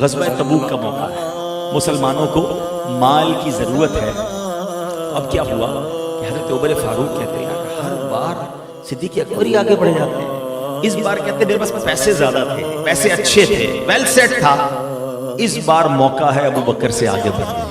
غزوہ تبوک کا موقع ہے، مسلمانوں کو مال کی ضرورت ہے۔ اب کیا ہوا کہ حضرت عمر فاروق کہتے ہیں ہر بار صدیق اکبر ہی آگے بڑھ جاتے ہیں، اس بار کہتے ہیں میرے پاس پیسے زیادہ تھے، پیسے اچھے تھے، ویل سیٹ تھا، اس بار موقع ہے ابو بکر سے آگے بڑھنے۔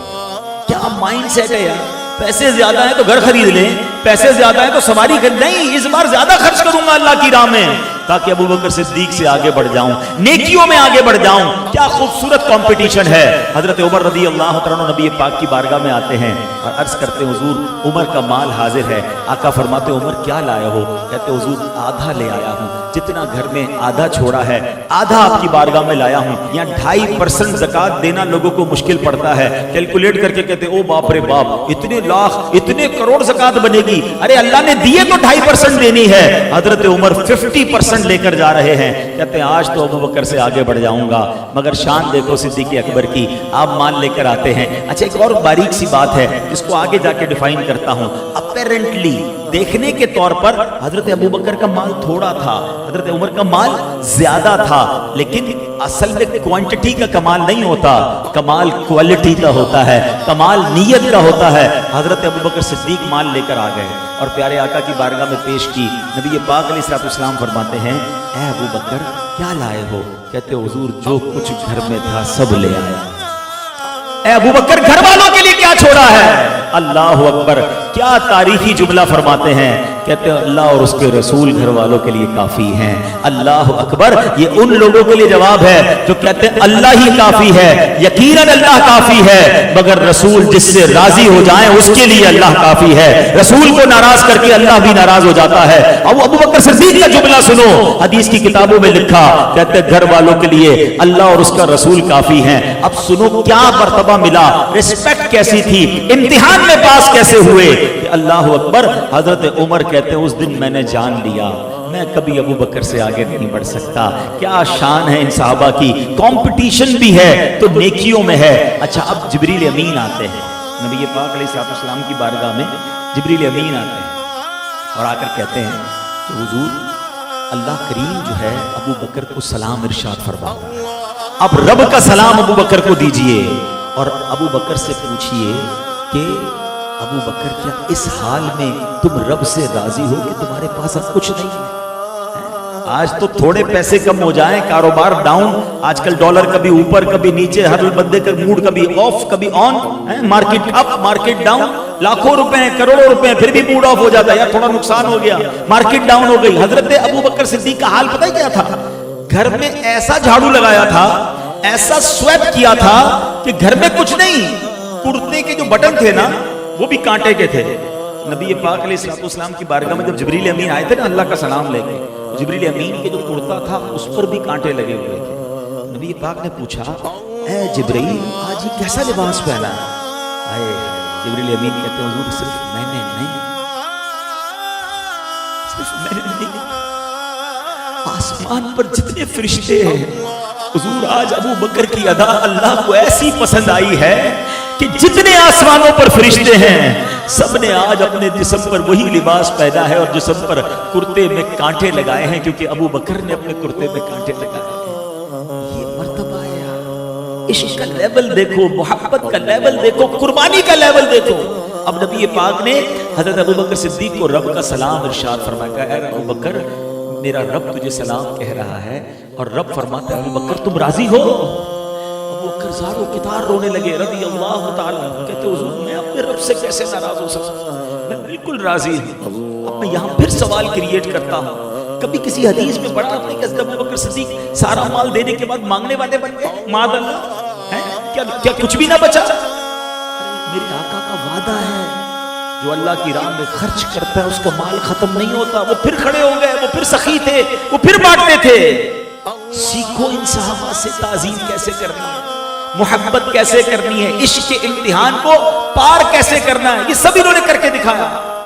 کیا مائنڈ سیٹ ہے یار، پیسے زیادہ ہیں تو گھر خرید لیں، پیسے زیادہ ہیں تو سواری خرید، نہیں اس بار زیادہ خرچ کروں گا اللہ کی راہ میں تاکہ ابو بکر صدیق سے آگے بڑھ جاؤں، نیکیوں میں آگے بڑھ جاؤں۔ کیا خوبصورت کمپٹیشن ہے۔ حضرت عمر رضی اللہ عنہ نبی پاک کی بارگاہ میں آتے ہیں اور عرض کرتے ہیں حضور عمر کا مال حاضر ہے۔ آقا فرماتے عمر کیا لائے ہو؟ کہتے حضور آدھا لے آیا ہوں، جتنا گھر میں آدھا چھوڑا ہے آدھا آپ کی بارگاہ میں لایا ہوں۔ یہاں 2.5% زکوٰۃ دینا لوگوں کو مشکل پڑتا ہے، کیلکولیٹ کر کے کہتے او باپ رے باپ اتنے لاکھ اتنے کروڑ زکوٰۃ بنے گی، ارے اللہ نے دیے تو 2.5% دینی ہے۔ حضرت عمر 50% لے کر جا رہے ہیں، کہتے ہیں آج تو ابو بکر سے آگے بڑھ جاؤں گا۔ مگر شان دیکھو صدیق اکبر کی، آپ مال لے کر آتے ہیں۔ اچھا ایک اور باریک سی بات ہے جس کو آگے جا کے ڈیفائن کرتا ہوں۔ اپیرنٹلی دیکھنے کے طور پر حضرت ابو بکر کا مال تھوڑا تھا، حضرت عمر کا مال زیادہ تھا، لیکن اصل میں کوانٹٹی کا کمال نہیں ہوتا، کمال کوالٹی کا ہوتا ہے، کمال نیت کا ہوتا ہے۔ حضرت ابو بکر صدیق مال لے کر آ گئے اور پیارے آقا کی بارگاہ میں پیش کی۔ نبی پاک علیہ الصلوۃ والسلام فرماتے ہیں اے ابو بکر کیا لائے ہو؟ کہتے حضور جو کچھ گھر میں تھا سب لے آیا۔ اے ابو بکر گھر والوں کے لیے کیا چھوڑا ہے؟ اللہ اکبر، کیا تاریخی جملہ فرماتے ہیں، کہتے ہیں اللہ اور اس کے رسول گھر والوں کے لیے کافی ہیں۔ اللہ اکبر، یہ ان لوگوں کے لیے جواب ہے جو کہتے ہیں اللہ ہی کافی ہے، یقیناً اللہ کافی ہے، مگر رسول جس سے راضی ہو جائیں اس کے لیے اللہ کافی ہے۔ رسول کو ناراض کر کے اللہ بھی ناراض ہو جاتا ہے۔ اب ابو بکر صدیق کا جملہ سنو، حدیث کی کتابوں میں لکھا، کہتے ہیں گھر والوں کے لیے اللہ اور اس کا رسول کافی ہیں۔ اب سنو کیا مرتبہ ملا، ریسپیکٹ کیسی تھی، امتحان میں پاس کیسے ہوئے کہ اللہ اکبر۔ حضرت عمر کہتے ہیں اس دن میں نے جان لیا میں کبھی ابو بکر سے آگے نہیں بڑھ سکتا۔ کیا شان ہے ان صحابہ کی، کمپٹیشن بھی ہے تو نیکیوں میں ہے۔ اچھا اب جبریل امین آتے ہیں نبی پاک علیہ السلام کی بارگاہ میں، جبریل امین آتے ہیں اور آ کر کہتے ہیں کہ حضور اللہ کریم جو ہے ابو بکر کو سلام ارشاد فرماتا ہے، اب رب کا سلام ابو بکر کو دیجئے اور ابو بکر سے پوچھئے کہ ابو بکر کیا اس حال میں تم رب سے راضی ہو کہ تمہارے پاس اب کچھ نہیں ہے؟ آج تو تھوڑے پیسے کم ہو جائیں کاروبار ڈاؤن، آج کل ڈالر کبھی اوپر کبھی نیچے، ہر بندے کا موڈ کبھی آف کبھی آن، مارکیٹ اپ مارکیٹ ڈاؤن، لاکھوں روپے کروڑوں روپے پھر بھی موڈ آف ہو جاتا ہے، یار تھوڑا نقصان ہو گیا، مارکیٹ ڈاؤن ہو گئی۔ حضرت ابو بکر صدیق کا حال پتہ کیا تھا؟ گھر میں ایسا جھاڑو لگایا تھا، ایسا سویپ کیا تھا کہ گھر میں کچھ نہیں، کرتے کے جو بٹن تھے نا وہ بھی کانٹے کے تھے۔ نبی پاک علیہ السلام کی بارگاہ میں جب جبریل امین آئے تھے نا اللہ کا سلام لے کے، جبریل امین کے جو کرتا تھا اس پر بھی کانٹے لگے ہوئے تھے۔ نبی پاک نے پوچھا اے جبریل آج یہ کیسا لباس پہنا ہے؟ آئے جبریل امین کہتے ہیں حضور صرف میں نے نہیں، آسمان پر جتنے فرشتے ہیں حضور آج ابو بکر کی ادا اللہ کو ایسی پسند آئی ہے کہ جتنے آسمانوں پر فرشتے ہیں سب نے آج اپنے جسم پر وہی لباس پہنا ہے اور جسم پر کرتے میں کانٹے لگائے ہیں کیونکہ ابو بکر نے اپنے کرتے میں کانٹے لگائے ہیں۔ یہ مرتبہ ہے، عشق کا لیول دیکھو، محبت کا لیول دیکھو، قربانی کا لیول دیکھو۔ اب نبی پاک نے حضرت ابو بکر صدیق کو رب کا سلام ارشاد فرمایا، اے ابو بکر میرا رب تجھے سلام کہہ رہا ہے، اور رب فرماتا ہے ابو بکر تم راضی ہو؟ ابو بکر زارو کتار رونے لگے رضی اللہ تعالیٰ، کہتے حضور میں اپنے رب سے کیسے ناراض ہو سکتا ہوں، میں بالکل راضی ہوں۔ اب میں یہاں پھر سوال کریٹ کرتا ہوں، کبھی کسی حدیث میں پڑھا آپ نے کہ ابو بکر صدیق سارا مال دینے کے بعد مانگنے والے بن گئے؟ معاذ اللہ، کیا کچھ بھی نہ بچا؟ میرے آقا کا وعدہ ہے جو اللہ کی راہ میں خرچ کرتا ہے اس کا مال ختم نہیں ہوتا۔ وہ پھر کھڑے ہو گئے، وہ پھر سخی تھے، وہ پھر بانٹتے تھے۔ سیکھو ان صحابہ سے تعظیم کیسے کرنی ہے، محبت کیسے کرنی ہے، عشق کے امتحان کو پار کیسے کرنا ہے، یہ سب انہوں نے کر کے دکھایا۔